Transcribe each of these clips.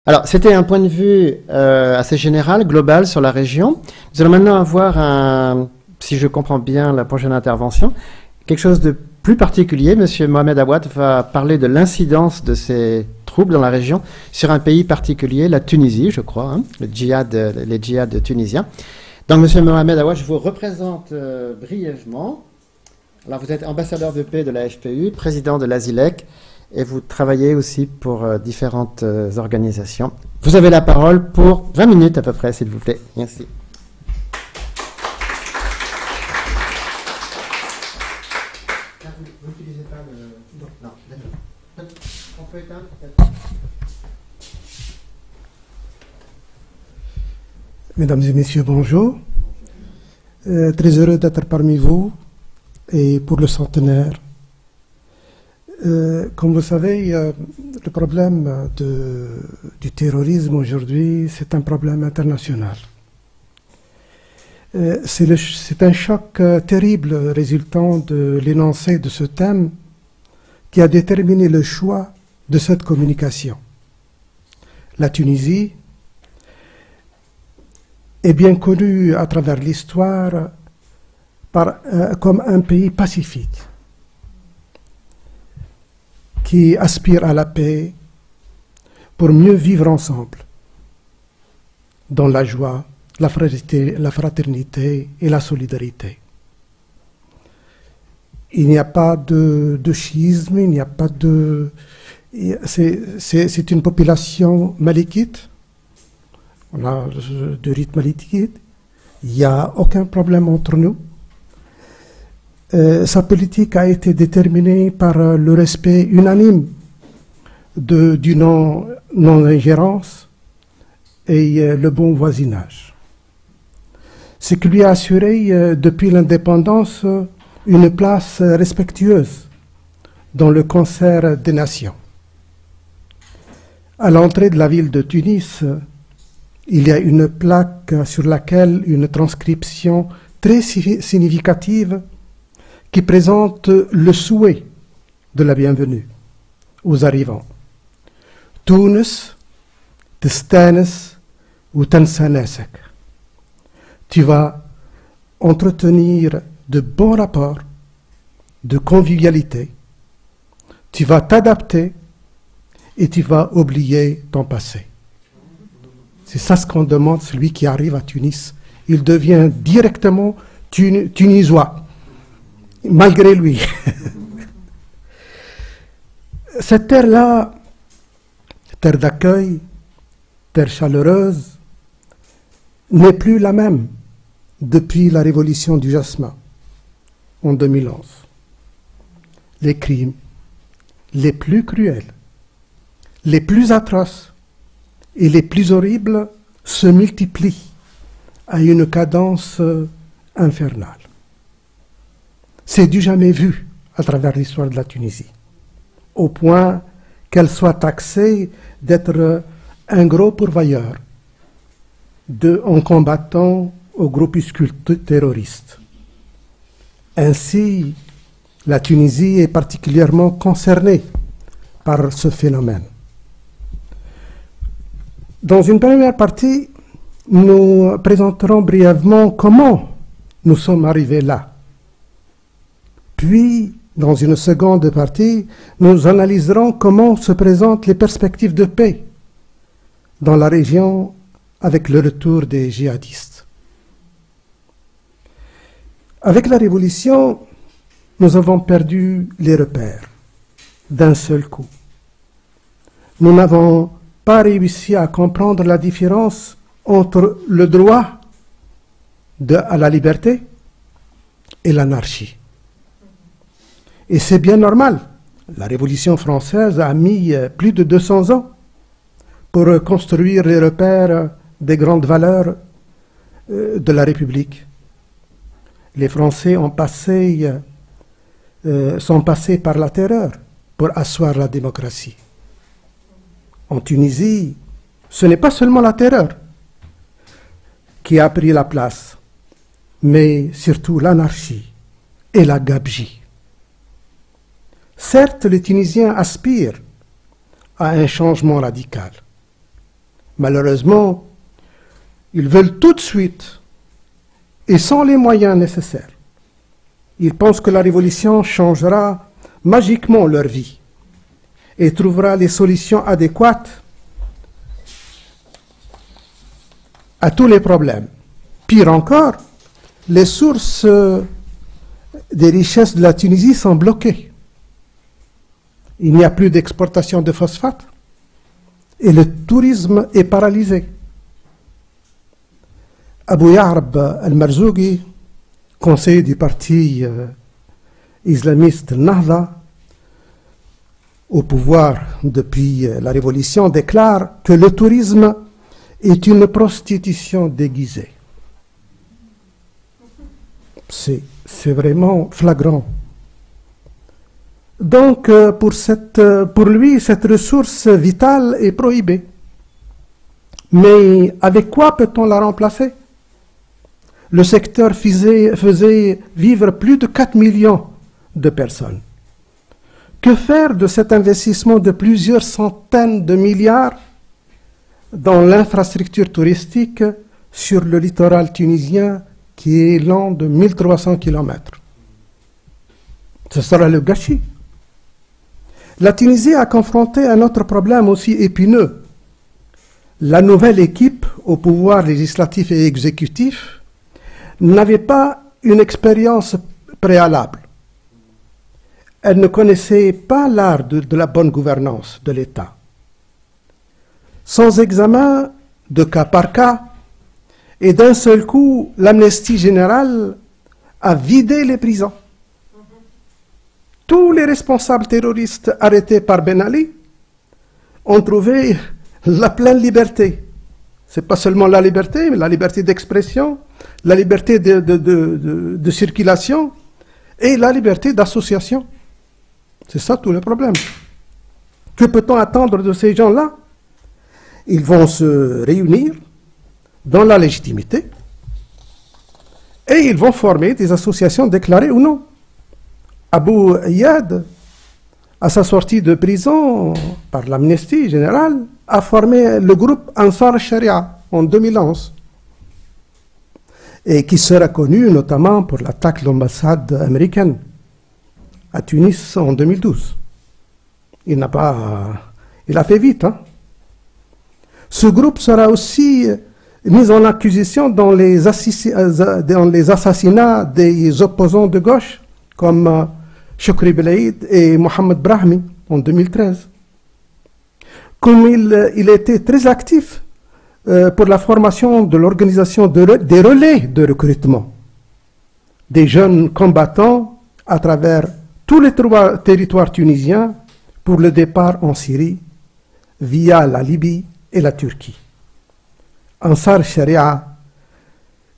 Alors, c'était un point de vue assez général, global sur la région. Nous allons maintenant avoir si je comprends bien la prochaine intervention, quelque chose de plus particulier. Monsieur Mohamed Awad va parler de l'incidence de ces troubles dans la région sur un pays particulier, la Tunisie, je crois, hein, les djihad tunisiens. Donc, Monsieur Mohamed Awad, je vous représente brièvement. Alors, vous êtes ambassadeur de paix de la FPU, président de l'ASILEC, et vous travaillez aussi pour différentes organisations. Vous avez la parole pour 20 minutes à peu près, s'il vous plaît. Merci. Vous n'utilisez pas le... Non, d'accord. On peut éteindre peut-être. Mesdames et messieurs, bonjour. Très heureux d'être parmi vous et pour le centenaire. Comme vous savez, le problème du terrorisme aujourd'hui, c'est un problème international. C'est un choc terrible résultant de l'énoncé de ce thème qui a déterminé le choix de cette communication. La Tunisie est bien connue à travers l'histoire comme un pays pacifique qui aspire à la paix pour mieux vivre ensemble dans la joie, la fraternité et la solidarité. Il n'y a pas de schisme, il n'y a pas de... C'est une population malikite, on a de rite malikite, il n'y a aucun problème entre nous. Sa politique a été déterminée par le respect unanime du non-ingérence et le bon voisinage. Ce qui lui a assuré depuis l'indépendance une place respectueuse dans le concert des nations. À l'entrée de la ville de Tunis, il y a une plaque sur laquelle une transcription très significative qui présente le souhait de la bienvenue aux arrivants. Tunis, Testanes ou Tansanesek. Tu vas entretenir de bons rapports, de convivialité, tu vas t'adapter et tu vas oublier ton passé. C'est ça ce qu'on demande, celui qui arrive à Tunis. Il devient directement tunisois. Malgré lui. Cette terre-là, terre d'accueil, terre chaleureuse, n'est plus la même depuis la révolution du jasmin en 2011. Les crimes les plus cruels, les plus atroces et les plus horribles se multiplient à une cadence infernale. C'est du jamais vu à travers l'histoire de la Tunisie, au point qu'elle soit taxée d'être un gros pourvoyeur en combattant aux groupuscules terroristes. Ainsi, la Tunisie est particulièrement concernée par ce phénomène. Dans une première partie, nous présenterons brièvement comment nous sommes arrivés là. Puis, dans une seconde partie, nous analyserons comment se présentent les perspectives de paix dans la région avec le retour des djihadistes. Avec la révolution, nous avons perdu les repères d'un seul coup. Nous n'avons pas réussi à comprendre la différence entre le droit à la liberté et l'anarchie. Et c'est bien normal. La Révolution française a mis plus de 200 ans pour construire les repères des grandes valeurs de la République. Les Français sont passés par la terreur pour asseoir la démocratie. En Tunisie, ce n'est pas seulement la terreur qui a pris la place, mais surtout l'anarchie et la gabegie. Certes, les Tunisiens aspirent à un changement radical, Malheureusement, ils veulent tout de suite et sans les moyens nécessaires. Ils pensent que la révolution changera magiquement leur vie et trouvera les solutions adéquates à tous les problèmes. Pire encore, les sources des richesses de la Tunisie sont bloquées. Il n'y a plus d'exportation de phosphate et le tourisme est paralysé. Abou Ya'rab al-Marzoughi, conseiller du parti islamiste Nahda, au pouvoir depuis la Révolution, déclare que le tourisme est une prostitution déguisée. C'est vraiment flagrant. Donc, pour lui, cette ressource vitale est prohibée. Mais avec quoi peut-on la remplacer? Le secteur faisait vivre plus de 4 millions de personnes. Que faire de cet investissement de plusieurs centaines de milliards dans l'infrastructure touristique sur le littoral tunisien qui est long de 1300 km? Ce sera le gâchis. La Tunisie a confronté un autre problème aussi épineux. La nouvelle équipe au pouvoir législatif et exécutif n'avait pas une expérience préalable. Elle ne connaissait pas l'art de la bonne gouvernance de l'État. Sans examen de cas par cas, et d'un seul coup, l'amnistie générale a vidé les prisons. Tous les responsables terroristes arrêtés par Ben Ali ont trouvé la pleine liberté. Ce n'est pas seulement la liberté, mais la liberté d'expression, la liberté de circulation et la liberté d'association. C'est ça tout le problème. Que peut-on attendre de ces gens-là? Ils vont se réunir dans la légitimité et ils vont former des associations déclarées ou non. Abou Iyad, à sa sortie de prison par l'amnistie générale, a formé le groupe Ansar al-Sharia en 2011 et qui sera connu notamment pour l'attaque de l'ambassade américaine à Tunis en 2012. Il a fait vite. Hein? Ce groupe sera aussi mis en accusation dans les assassinats des opposants de gauche comme Choukri Belaïd et Mohamed Brahmi en 2013. Comme il était très actif pour la formation de l'organisation des relais de recrutement des jeunes combattants à travers tous les territoires tunisiens pour le départ en Syrie via la Libye et la Turquie. Ansar Sharia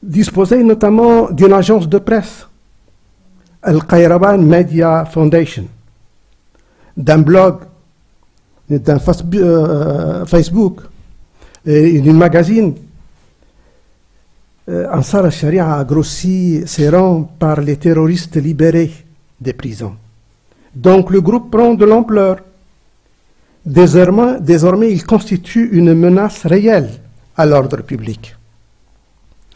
disposait notamment d'une agence de presse, Al-Qayrawan Media Foundation, d'un blog, d'un Facebook et d'un magazine. Ansar al-Sharia a grossi ses rangs par les terroristes libérés des prisons. Donc le groupe prend de l'ampleur. Désormais, il constitue une menace réelle à l'ordre public.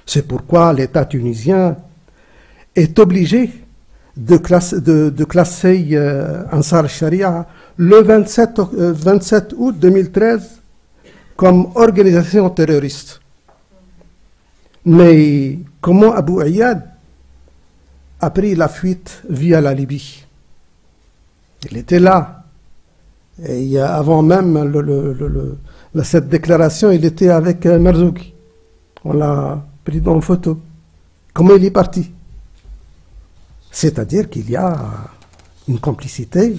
C'est pourquoi l'État tunisien est obligé de classer Ansar al-Sharia le 27 août 2013 comme organisation terroriste. Mais comment Abou Iyad a pris la fuite via la Libye? Il était là. Et avant même cette déclaration, il était avec Marzoughi. On l'a pris en photo. Comment il est parti? C'est-à-dire qu'il y a une complicité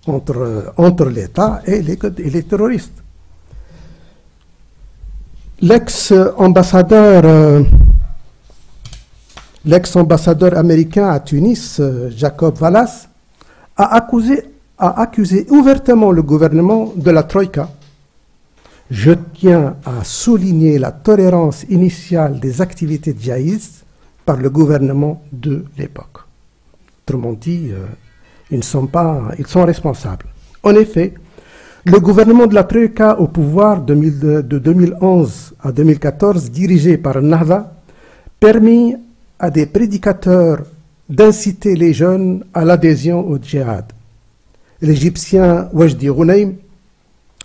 entre l'État et les terroristes. L'ex-ambassadeur américain à Tunis, Jacob Vallas, a accusé ouvertement le gouvernement de la Troïka. Je tiens à souligner la tolérance initiale des activités djihadistes par le gouvernement de l'époque. Autrement dit, ils sont responsables. En effet, Le gouvernement de la Troïka au pouvoir de 2011 à 2014, dirigé par Nahda, permit à des prédicateurs d'inciter les jeunes à l'adhésion au djihad. L'Égyptien Wajdi Ghounaim,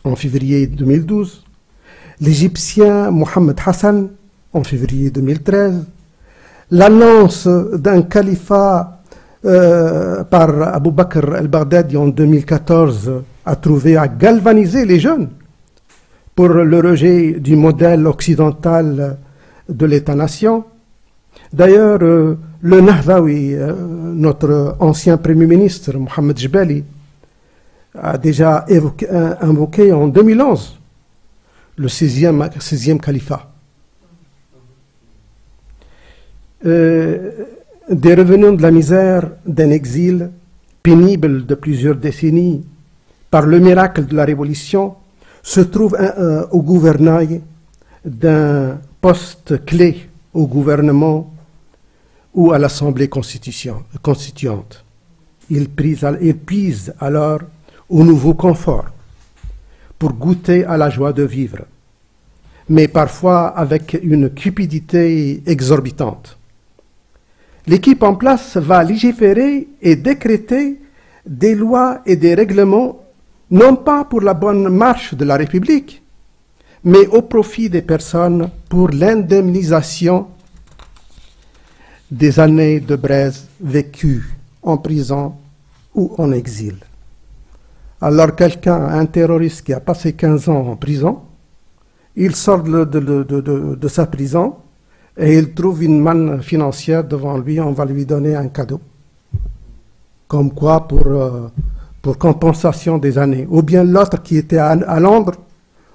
en février 2012, l'Égyptien Mohamed Hassan, en février 2013, l'annonce d'un califat par Abu Bakr al-Baghdadi en 2014 a trouvé à galvaniser les jeunes pour le rejet du modèle occidental de l'État-nation. D'ailleurs, le Nahdawi, notre ancien Premier ministre, Mohamed Jebeli, a déjà invoqué en 2011 le 16e califat. Des revenants de la misère d'un exil pénible de plusieurs décennies par le miracle de la Révolution se trouvent au gouvernail d'un poste clé au gouvernement ou à l'Assemblée constituante. Ils puisent alors au nouveau confort pour goûter à la joie de vivre, mais parfois avec une cupidité exorbitante. L'équipe en place va légiférer et décréter des lois et des règlements non pas pour la bonne marche de la République, mais au profit des personnes pour l'indemnisation des années de braise vécues en prison ou en exil. Alors un terroriste qui a passé 15 ans en prison, il sort de sa prison et il trouve une manne financière devant lui, on va lui donner un cadeau. Comme quoi pour compensation des années. Ou bien l'autre qui était à Londres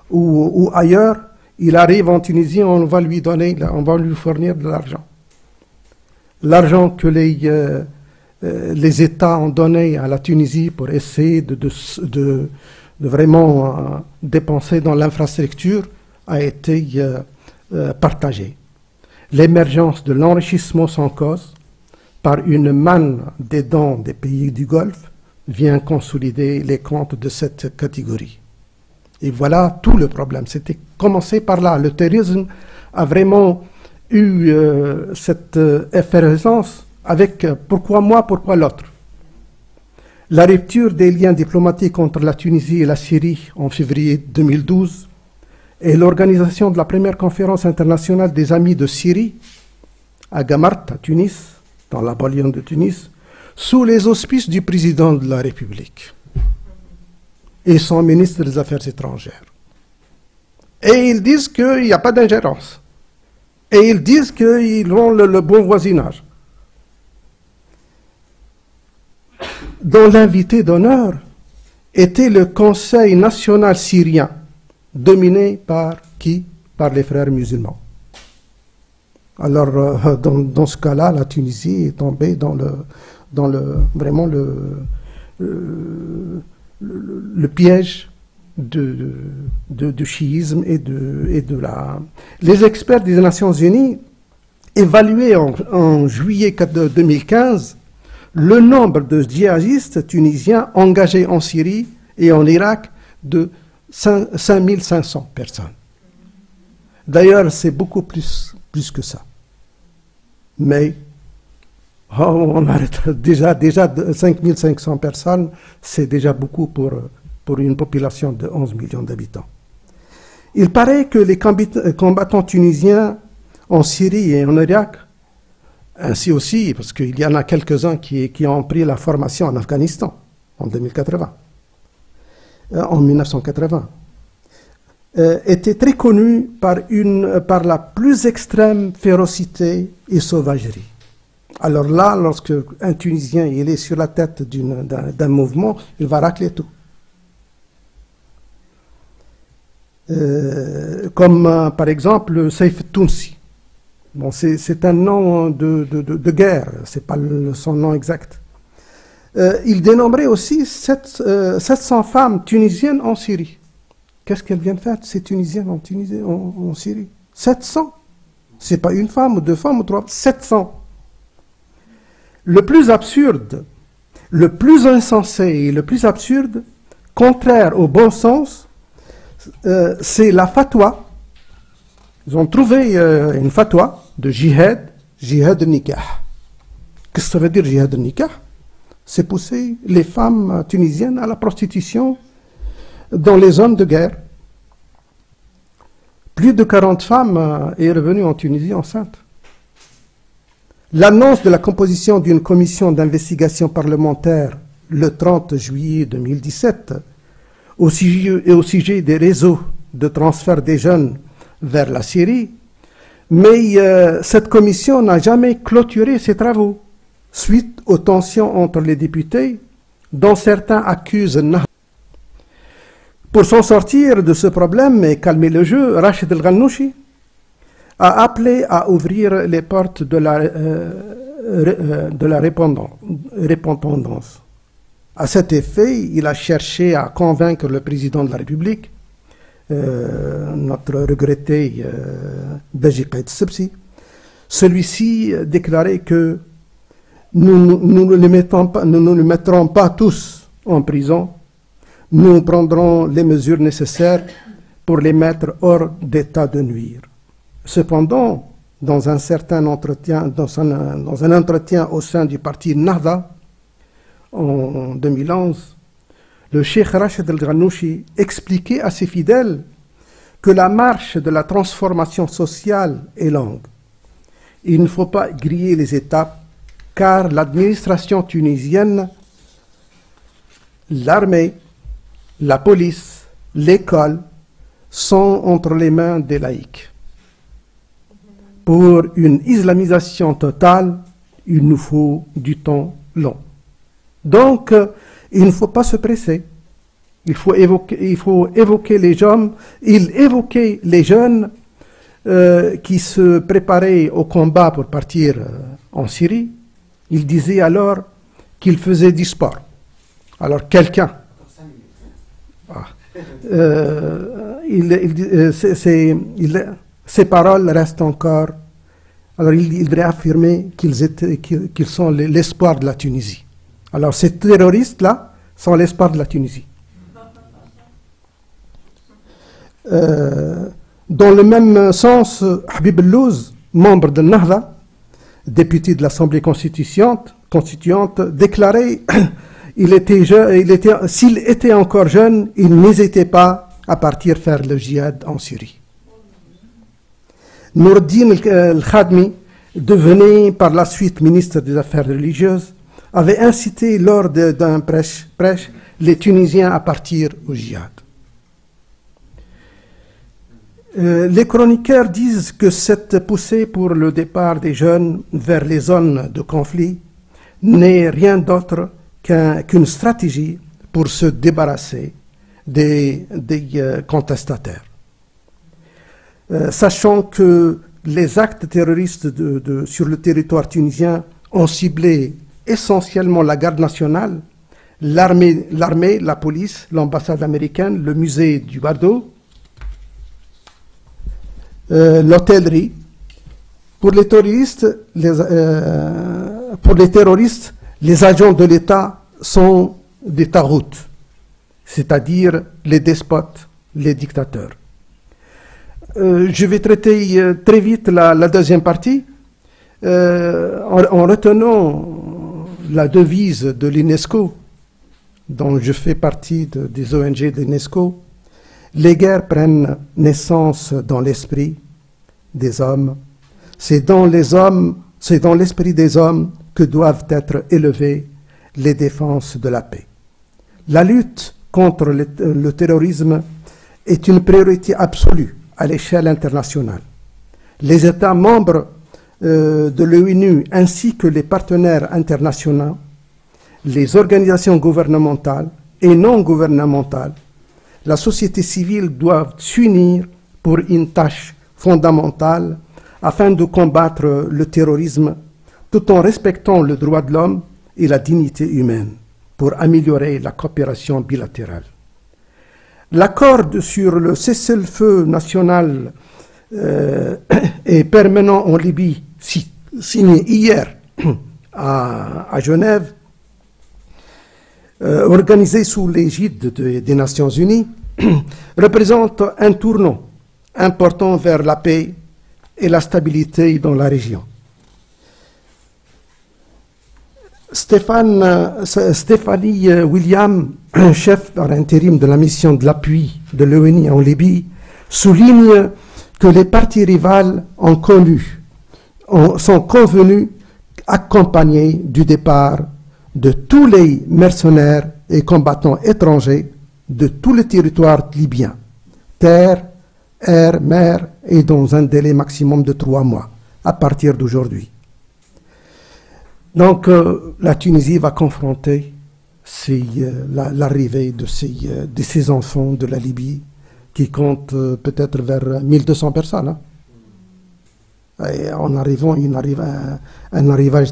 ou ailleurs, il arrive en Tunisie, on va lui fournir de l'argent. L'argent que les États ont donné à la Tunisie pour essayer de vraiment dépenser dans l'infrastructure a été partagé. L'émergence de l'enrichissement sans cause par une manne des dons des pays du Golfe vient consolider les comptes de cette catégorie. Et voilà tout le problème. C'était commencé par là. Le terrorisme a vraiment eu cette effervescence avec pourquoi moi, pourquoi l'autre. La rupture des liens diplomatiques entre la Tunisie et la Syrie en février 2012 et l'organisation de la première conférence internationale des amis de Syrie à Gamart, à Tunis, dans la banlieue de Tunis, sous les auspices du président de la République et son ministre des Affaires étrangères. Et ils disent qu'il n'y a pas d'ingérence. Et ils disent qu'ils ont le bon voisinage. Dont l'invité d'honneur était le Conseil national syrien, dominé par qui? Par les frères musulmans. Alors, dans ce cas-là, la Tunisie est tombée vraiment le piège du chiisme et de la... Les experts des Nations Unies évaluaient en juillet 2015 le nombre de djihadistes tunisiens engagés en Syrie et en Irak de 5500 personnes. D'ailleurs, c'est beaucoup plus que ça. Mais on arrête déjà 5500 personnes, c'est déjà beaucoup pour une population de 11 millions d'habitants. Il paraît que les combattants tunisiens en Syrie et en Irak, ainsi aussi, parce qu'il y en a quelques-uns qui ont pris la formation en Afghanistan en 1980, étaient très connus par la plus extrême férocité et sauvagerie. Alors là, lorsque un Tunisien il est sur la tête d'un mouvement, il va racler tout. Comme par exemple Saif Tounsi. Bon, c'est un nom de guerre, c'est pas son nom exact. Il dénombrait aussi 700 femmes tunisiennes en Syrie. Qu'est-ce qu'elles viennent faire, ces Tunisiennes en Syrie? 700. C'est pas une femme ou deux femmes ou trois, 700. Le plus absurde, le plus insensé et le plus absurde, contraire au bon sens, c'est la fatwa. Ils ont trouvé une fatwa de jihad nikah. Qu'est-ce que ça veut dire jihad nikah? C'est pousser les femmes tunisiennes à la prostitution dans les zones de guerre. Plus de 40 femmes est revenue en Tunisie enceintes. L'annonce de la composition d'une commission d'investigation parlementaire le 30 juillet 2017 au sujet des réseaux de transfert des jeunes vers la Syrie, mais cette commission n'a jamais clôturé ses travaux suite aux tensions entre les députés, dont certains accusent Nahda. Pour s'en sortir de ce problème et calmer le jeu, Rachid El Ghannouchi a appelé à ouvrir les portes de la répondance. À cet effet, il a cherché à convaincre le président de la République, notre regretté Beji Caïd Essebsi. Celui-ci déclarait que nous ne les mettrons pas tous en prison, nous prendrons les mesures nécessaires pour les mettre hors d'état de nuire. Cependant, dans un entretien au sein du parti Nahda en 2011, le cheikh Rachid El Ghannouchi expliquait à ses fidèles que la marche de la transformation sociale est longue. Il ne faut pas griller les étapes, car l'administration tunisienne, l'armée, la police, l'école sont entre les mains des laïcs. Pour une islamisation totale, il nous faut du temps long. Donc, il ne faut pas se presser. Il faut évoquer les jeunes. Il évoquait les jeunes qui se préparaient au combat pour partir en Syrie. Il disait alors qu'il faisait du sport. Alors quelqu'un... ces paroles restent encore. Alors il devrait affirmer qu'ils sont l'espoir de la Tunisie. Alors ces terroristes-là sont l'espoir de la Tunisie. Dans le même sens, Habib Ellouz, membre de Nahda, député de l'Assemblée constituante, déclarait s'il était encore jeune, il n'hésitait pas à partir faire le djihad en Syrie. Nourdine El-Khadmi, devenu par la suite ministre des Affaires religieuses, avait incité lors d'un prêche les Tunisiens à partir au djihad. Les chroniqueurs disent que cette poussée pour le départ des jeunes vers les zones de conflit n'est rien d'autre qu'une stratégie pour se débarrasser des contestataires. Sachant que les actes terroristes sur le territoire tunisien ont ciblé essentiellement la garde nationale, l'armée, la police, l'ambassade américaine, le musée du Bardo, l'hôtellerie. Pour les terroristes, les agents de l'État sont des taroutes, c'est-à-dire les despotes, les dictateurs. Je vais traiter très vite la deuxième partie en retenant la devise de l'UNESCO, dont je fais partie des ONG de l'UNESCO. Les guerres prennent naissance dans l'esprit des hommes. C'est dans l'esprit des hommes que doivent être élevées les défenses de la paix. La lutte contre le terrorisme est une priorité absolue à l'échelle internationale. Les États membres de l'ONU ainsi que les partenaires internationaux, les organisations gouvernementales et non gouvernementales, la société civile doivent s'unir pour une tâche fondamentale afin de combattre le terrorisme tout en respectant le droit de l'homme et la dignité humaine pour améliorer la coopération bilatérale. L'accord sur le cessez-le-feu national et permanent en Libye, signé hier à Genève, organisé sous l'égide des Nations Unies, représente un tournant important vers la paix et la stabilité dans la région. Stéphanie William, chef par intérim de la mission de l'appui de l'ONU en Libye, souligne que les parties rivales sont convenues accompagnées du départ de tous les mercenaires et combattants étrangers de tout le territoire libyen, terre, air, mer, et dans un délai maximum de 3 mois, à partir d'aujourd'hui. Donc, la Tunisie va confronter l'arrivée de ces enfants de la Libye, qui comptent peut-être vers 1200 personnes. Hein. Et en arrivant, un arrivage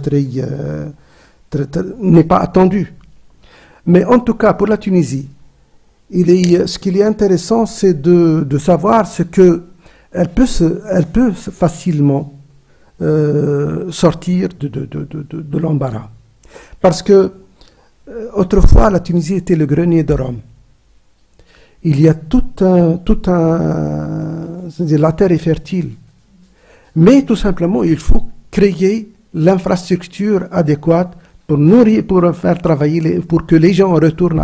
n'est pas attendu. Mais en tout cas, pour la Tunisie, ce qui est intéressant, c'est de savoir ce qu'elle peut facilement sortir de l'embarras. Parce que autrefois, la Tunisie était le grenier de Rome. Il y a c'est-à-dire la terre est fertile. Mais tout simplement, il faut créer l'infrastructure adéquate pour nourrir, pour faire travailler, pour que les gens retournent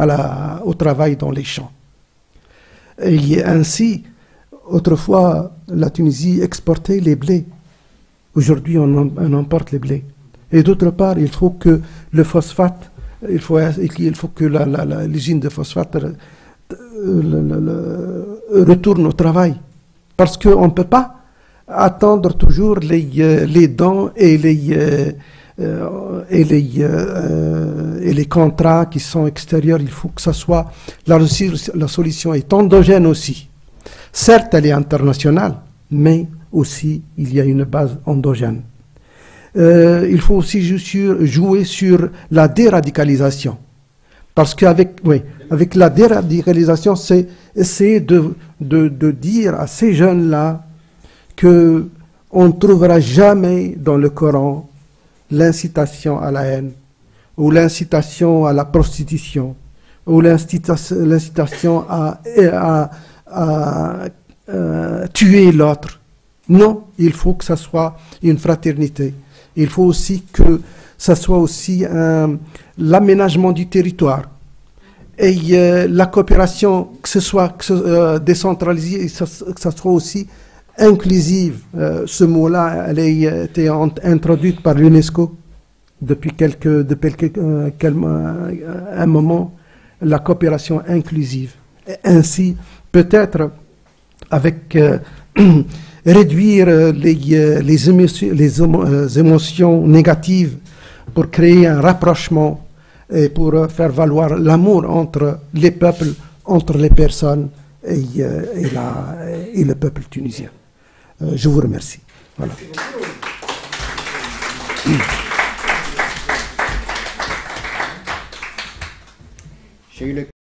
au travail dans les champs. Et ainsi, autrefois, la Tunisie exportait les blés. Aujourd'hui, on importe les blés. Et d'autre part, il faut que le phosphate, il faut que l'usine de phosphate retourne au travail. Parce qu'on ne peut pas attendre toujours les dons et les contrats qui sont extérieurs. Il faut que ça soit... La solution est endogène aussi. Certes, elle est internationale, mais aussi il y a une base endogène. Il faut aussi jouer sur la déradicalisation. Parce qu'avec la déradicalisation, c'est essayer de dire à ces jeunes-là qu'on ne trouvera jamais dans le Coran l'incitation à la haine, ou l'incitation à la prostitution, ou l'incitation à tuer l'autre. Non, il faut que ça soit une fraternité. Il faut aussi que ça soit aussi l'aménagement du territoire. Et la coopération, que ce soit décentralisée, que ça soit aussi inclusive. Ce mot-là, elle a été introduite par l'UNESCO depuis un moment, la coopération inclusive. Et ainsi, peut-être, avec réduire les émotions négatives pour créer un rapprochement et pour faire valoir l'amour entre les peuples, entre les personnes et le peuple tunisien. Je vous remercie. Voilà. J'ai eu le